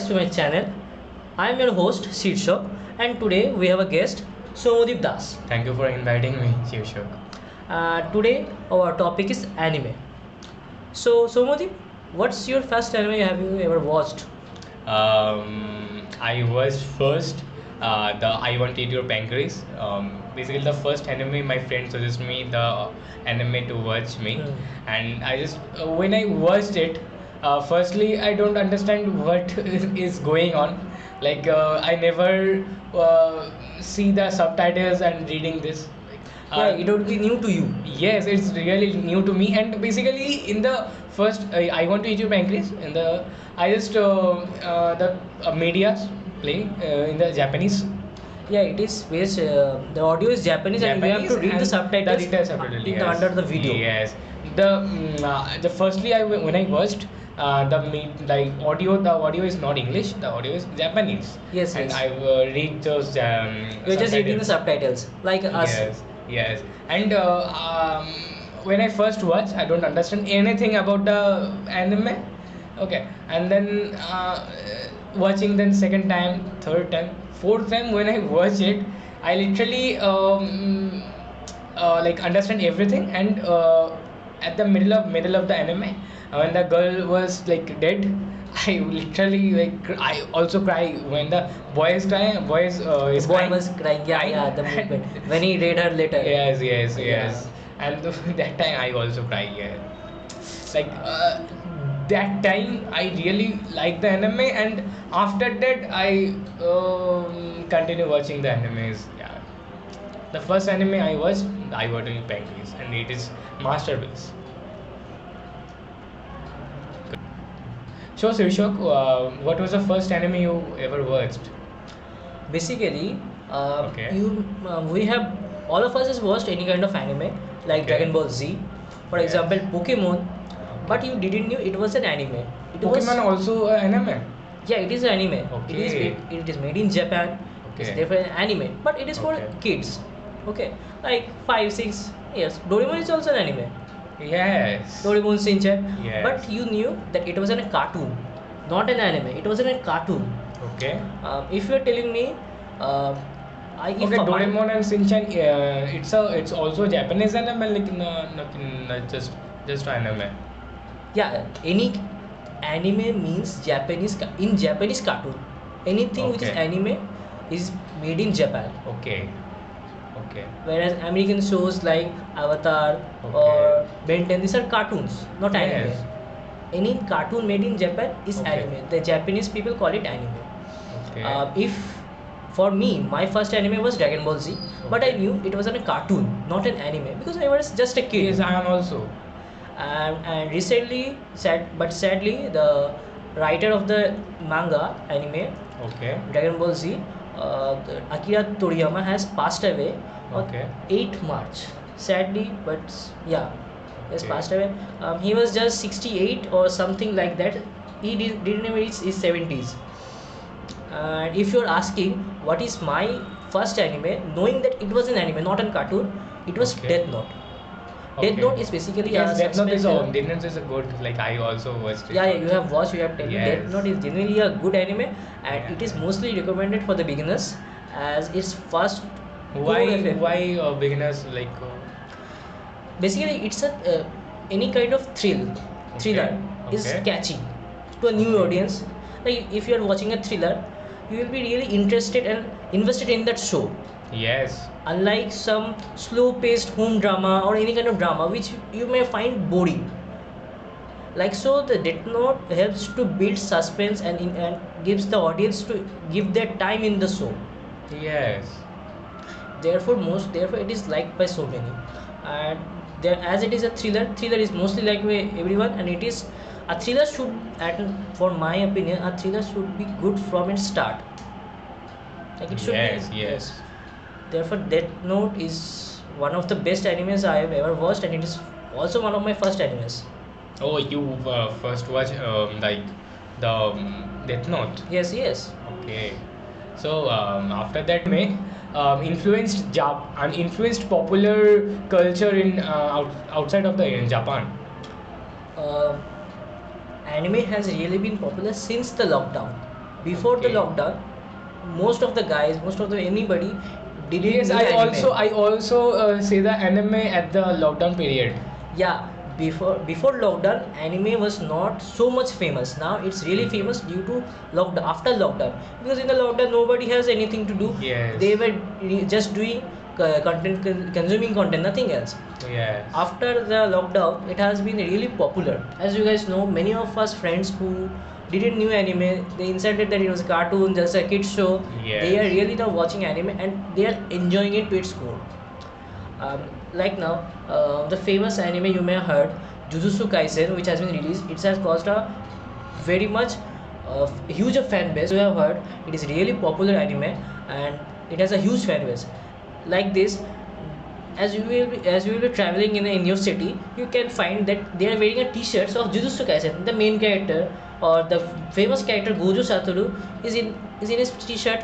to my channel. I am your host Shirshok, and today we have a guest Somodip Das. Thank you for inviting me, Shivshak. Today our topic is anime. So Somodip, what's your first anime have you ever watched? I was first the I Want to Eat Your Pancreas. Basically, the first anime my friend suggested me the anime to watch me, and I just when I watched it, firstly I don't understand what is going on. Like I never see the subtitles and reading this. Yeah, it would be new to you. Yes, it's really new to me. And basically, in the first, I want to eat your pancreas. In the, I just the media's playing in the Japanese. Yeah, it is based. The audio is Japanese, and you have to read the subtitles in the, under the video. Yes, the firstly when I watched the audio is not English. The audio is Japanese. Yes, and yes. I read those. You're just reading the subtitles, like us. Yes, yes. And when I first watched, I don't understand anything about the anime. Okay, and then watching then second time, third time, fourth time when I watch it, I literally like understand everything. And at the middle of the anime, when the girl was like dead, I literally I also cry when the boy is crying. Boy is The boy crying. was crying. Yeah, Crying. yeah. The movement when he read her letter. Yes, yes, Yeah. yes. And that time I also cried. Yeah, like that time I really like the anime, and after that I continue watching the animes. Yeah, the first anime I watched, I Got in Penguins, and it is masterpiece. So Sirshok, what was the first anime you ever watched? Basically, Okay. we have all of us has watched any kind of anime like Okay. Dragon Ball Z, for Yes. example, Pokemon. But you didn't knew it was an anime. It Pokemon was, also anime. yeah, it is an anime. Okay. It is made in Japan. It's Okay. different anime, but it is for Okay. kids. Okay, like 5, 6 years. Doraemon is also an anime. Yes. Doraemon Shinchan. Yes. But you knew that it was in a cartoon, not an anime. It was in a cartoon. Okay. If you're telling me, uh, if Okay, a man- Doraemon and Shinchan, it's also Japanese anime, like no, just anime. yeah, any anime means in Japanese cartoon. Anything which is Okay. anime is made in Japan. Okay. Okay. Whereas American shows like Avatar Okay. or Ben 10, these are cartoons, not anime. Yes. Any cartoon made in Japan is Okay. anime. The Japanese people call it anime. Okay. If for me, my first anime was Dragon Ball Z, but I Okay. knew it was a cartoon, not an anime, because I was just a kid. Yes, I am also. And recently, sadly, the writer of the manga anime Okay. Dragon Ball Z, Akira Toriyama, has passed away on Okay. 8th March. Sadly, but yeah, has Okay. passed away. He was just 68 or something like that. He didn't even reach his 70s. And if you're asking what is my first anime, knowing that it was an anime, not a cartoon, it was Okay. Death Note. Death Okay. Note is basically Yes, a Death Note is suspense. Death Note is a good. Like I also watched it. Yeah, you have watched, you have told me. Yes. Death Note is genuinely a good anime, and Yeah. it is mostly recommended for the beginners as its first. Why core effect. why beginners like? Basically, it's a any kind of thriller is Okay. catchy to a new Okay. audience. Like if you are watching a thriller, you will be really interested and invested in that show. Yes. Unlike some slow-paced home drama or any kind of drama which you may find boring. Like so, the Death Note helps to build suspense and gives the audience to give their time in the show. Yes. Therefore it is liked by so many. And there, as it is a thriller is mostly liked by everyone, and it is a thriller should, for my opinion, a thriller should be good from its start. Like it should Yes. be. Yes. Therefore, Death Note is one of the best animes I have ever watched, and it is also one of my first animes. Oh, you first watch like the Death Note. Yes, yes. Okay. So after that, may influenced popular culture in outside of the in Japan. Uh, Anime has really been popular since the lockdown. Before the Okay. lockdown, most of the guys, most of the anybody didn't Yes, knew I anime. also I also say the anime at the lockdown period. Yeah, before lockdown, anime was not so much famous. Now it's really famous due to lockdown. After lockdown, because in the lockdown nobody has anything to do. Yes. They were just doing content, consuming content, nothing else. Yes. After the lockdown, it has been really popular. As you guys know, many of us friends who didn't knew anime, they insisted that it was a cartoon, just a kids show. They are Yes. really now watching anime and they are enjoying it to its core. Like now, the famous anime you may have heard, Jujutsu Kaisen, which has been released, it has caused a very much huge fan base. You have heard it is really popular anime and it has a huge fan base. Like this, as you will be traveling in your city, you can find that they are wearing a t-shirts of Jujutsu Kaisen. The main character or the famous character Gojo Satoru is in his t-shirt,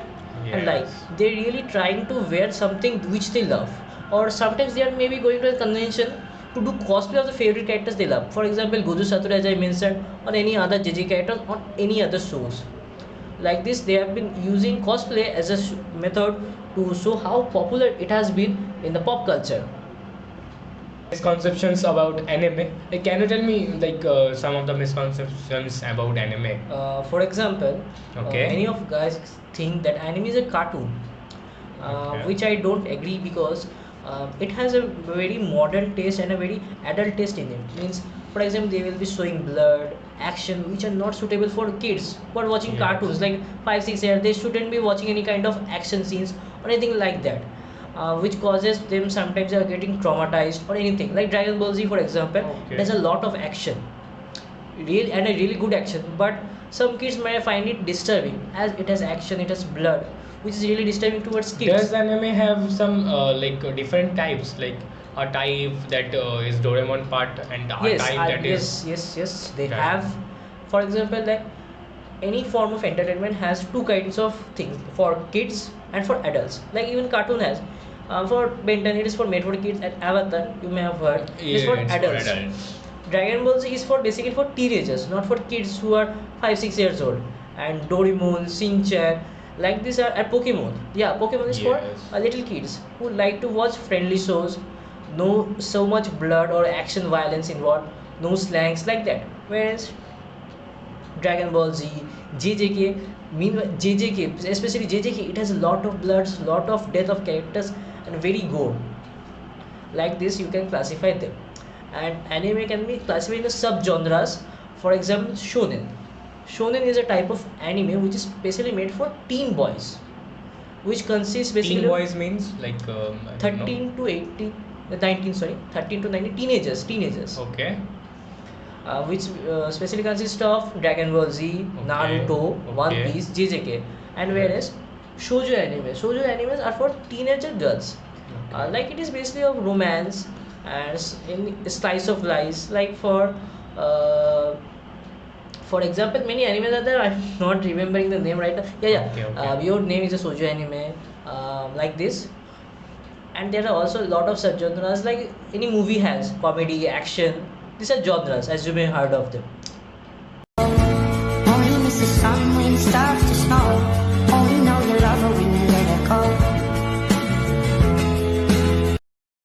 and like Yes. they're really trying to wear something which they love, or sometimes they are maybe going to a convention to do cosplay of the favorite characters they love. For example, Gojo Satoru, as I mentioned, or any other JJ characters on any other shows. Like this, they have been using cosplay as a method to show how popular it has been in the pop culture. Misconceptions about anime. Like, can you tell me like some of the misconceptions about anime? For example, Okay. many of guys think that anime is a cartoon, Okay. which I don't agree, because it has a very modern taste and a very adult taste in it. Means, for example, they will be showing blood, action, which are not suitable for kids who are watching Yes. cartoons like 5 6 years. They shouldn't be watching any kind of action scenes or anything like that. Which causes them sometimes they are getting traumatized or anything like Dragon Ball Z, for example. Okay. It has a lot of action, real and a really good action, but some kids may find it disturbing as it has action, it has blood, which is really disturbing towards kids. Does anime have some different types, like a type that is Doraemon part and a Yes, type that is yes, they Dragon? have. For example, like any form of entertainment has two kinds of things, for kids and for adults. Like even cartoon has, for Ben 10 it is for made for kids, and Avatar, you may have heard, it is for Yeah, it's adults. for adults. Dragon Ball Z is for basically for teenagers, not for kids who are 5 6 years old. And Doraemon, Shinchan, like this are at Pokemon. Yeah, Pokemon is for Yes. little kids who like to watch friendly shows, no so much blood or action violence involved, no slangs like that. Whereas Dragon Ball Z, JJK, meanwhile JJK, especially JJK, it has a lot of bloods, lot of death of characters, and very gore. Like this, you can classify them. And anime can be classified into subgenres. For example, shonen. Shonen is a type of anime which is specially made for teen boys, which consists basically Teen of boys means like I don't know. 13 to 18, 19, sorry, 13 to 19 teenagers, Okay. which specifically consists of Dragon Ball Z, Naruto, One Okay. Piece, JJK. And whereas shoujo animes are for teenager girls. Okay. Like it is basically of romance and in slice of life. Like uh, for example, many animes are there. I'm not remembering the name right now. Yeah. Okay. Your name is a shoujo anime, like this. And there are also a lot of subgenres, like any movie has comedy, action. These are genres, as you may have heard of them. Morning is the sun when it starts